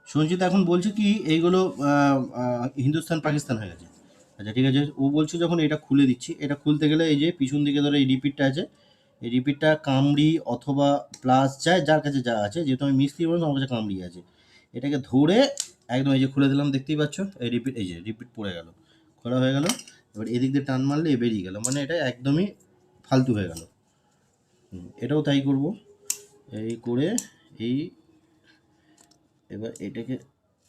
সঞ্চিতা এখন বলছে কি এইগুলো হিন্দুস্তান পাকিস্তান হয়ে গেছে। আচ্ছা ঠিক আছে, ও বলছে যখন এটা খুলে দিচ্ছি, এটা খুলতে গেলে এই যে পিছন দিকে ধরো এই রিপিটটা আছে, এই রিপিটটা কামড়ি অথবা প্লাস যায়, যার কাছে যা আছে, যেহেতু আমি মিস্ত্রি বললাম আমার কাছে কামড়ি আছে, এটাকে ধরে একদম এই যে খুলে দিলাম, দেখতেই পাচ্ছ এই রিপিট, এই যে রিপিট পড়ে গেল, খোলা হয়ে গেল। এবার এদিক দিয়ে টান মারলে এ বেরিয়ে গেল, মানে এটা একদমই ফালতু হয়ে গেল। এটাও তাই করব, এই করে এই এবার এটাকে,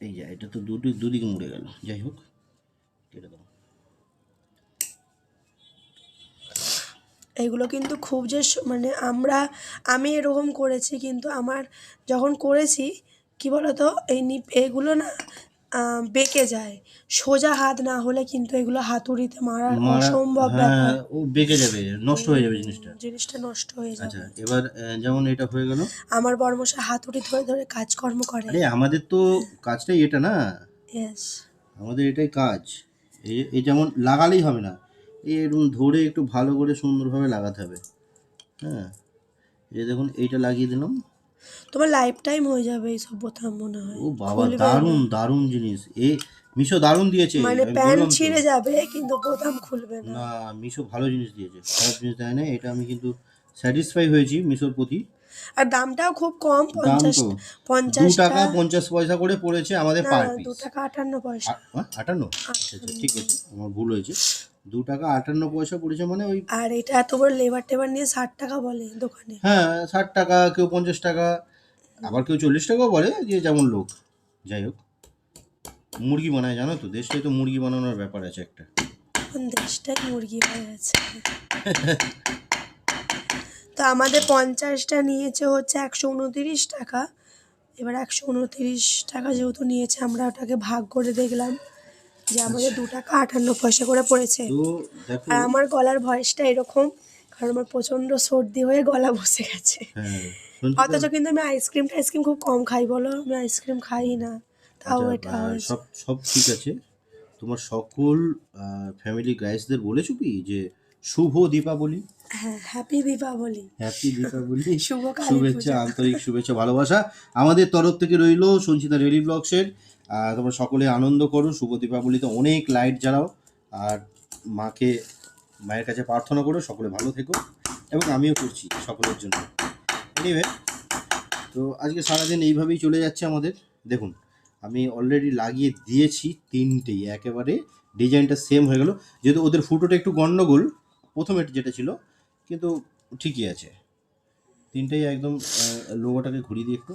এই যে এটা তো দুদিকে মুড়ে গেল, যাই হোক কেটে দাও। এগুলো কিন্তু খুব যে মানে আমি এরকম করেছি, কিন্তু আমার যখন করেছি কি বলতো এগুলো না বেঁকে যায়, সোজা হাত না হলে কিন্তু এগুলো হাতুড়িতে মারা অসম্ভব হ্যাঁ, ব্যাপার। ও বেঁকে যাবে, নষ্ট হয়ে যাবে জিনিসটা। জিনিসটা নষ্ট হয়ে আচ্ছা যাবে। এবার যেমন এটা হয়ে গেল। আমার বড়মশাই হাতুড়ি ধরে ধরে কাজকর্ম করে। আরে আমাদের তো কাজটাই এটা না, ইয়েস। আমাদের এটাই কাজ। এই যেমন লাগালেই হবে না, এই এরকম ধরে একটু ভালো করে সুন্দরভাবে লাগাতে হবে। হ্যাঁ, এই দেখুন এইটা লাগিয়ে দিলাম। তোমার লাইফ টাইম হয়ে যাবে এইসব বোতাম মনে হয়, ও বাবা, খুলবে দারুণ না। দারুণ জিনিস, মিশো দারুণ দিয়েছে, মানে আমি প্যান্ট বললাম তো। ছিঁড়ে যাবে কিন্তু বোতাম খুলবে না। না, মিশো ভালো জিনিস দিয়েছে, খারাপ জিনিস দেয় না, এটা আমি কিন্তু স্যাটিসফাই হয়েছি মিশোর প্রতি। আর দামটাও খুব কম, দাম তো 50 টাকা 50 পয়সা করে পড়েছে আমাদের না পার না, পিস। 2 টাকা 58 পয়সা। 58? আচ্ছা আচ্ছা, ঠিক আছে, আমার ভুল হয়েছে, 2 টাকা 58 পয়সা পড়েছে, মানে ওই। আর এটা এত বড় লেবার টেবার নিয়ে 60 টাকা বলে দোকানে। হ্যাঁ, 60 টাকা, কেউ 50 টাকা, আবার কেউ 40 টাকাও বলে, যে যেমন লোক। যাই হোক, মুরগি বানায়, জানো তো, দেশটাই তো মুরগি বানানোর ব্যাপার আছে একটা। এখন দেশটাই মুরগি হয়ে গেছে। তো আমাদের 50টা নিয়েছে হচ্ছে 129 টাকা। এবার 129 টাকা যেহেতু নিয়েছে, আমরা ওটাকে ভাগ করে দেখলাম যে আমাদের 2 টাকা 58 পয়সা করে পড়েছে। তো দেখো। আর আমার গলার ভয়েসটা এরকম কারণ আমার প্রচণ্ড সর্দি হয়ে গলা বসে গেছে। হ্যাঁ, সঞ্চিতা। অথচ কিন্তু আমি আইসক্রিম টাইসক্রিম খুব কম খাই, বলো আমি আইসক্রিম খাই না, তাও আচ্ছা, এটা হয়েছে। সব সব ঠিক আছে। তোমার সকল ফ্যামিলি গাইসদের বলেছো কি যে শুভ দীপাবলি? হ্যাঁ, হ্যাপি দীপাবলি। হ্যাপি দীপাবলি। শুভ কালী শুভেচ্ছা, পূজা। আন্তরিক শুভেচ্ছা, ভালোবাসা আমাদের তরফ থেকে রইলো সঞ্চিতা ডেইলি ব্লগসের। তোমরা সকলে আনন্দ করো, শুভ দীপাবলিতে অনেক লাইট জ্বালাও, আর মায়ের কাছে প্রার্থনা করো সকলে ভালো থেকো, এবং আমিও করছি সকলের জন্য। এনিওয়ে, তো আজকে সারাদিন এইভাবেই চলে যাচ্ছে আমাদের। দেখুন, আমি অলরেডি লাগিয়ে দিয়েছি তিনটেই, একেবারে ডিজাইনটা সেম হয়ে গেল, যেহেতু ওদের ফুটোটা একটু গন্ডগোল প্রথমে যেটা ছিল, কিন্তু ঠিকই আছে, তিনটেই একদম। লোগোটাকে ঘুরিয়ে দিয়ে একটু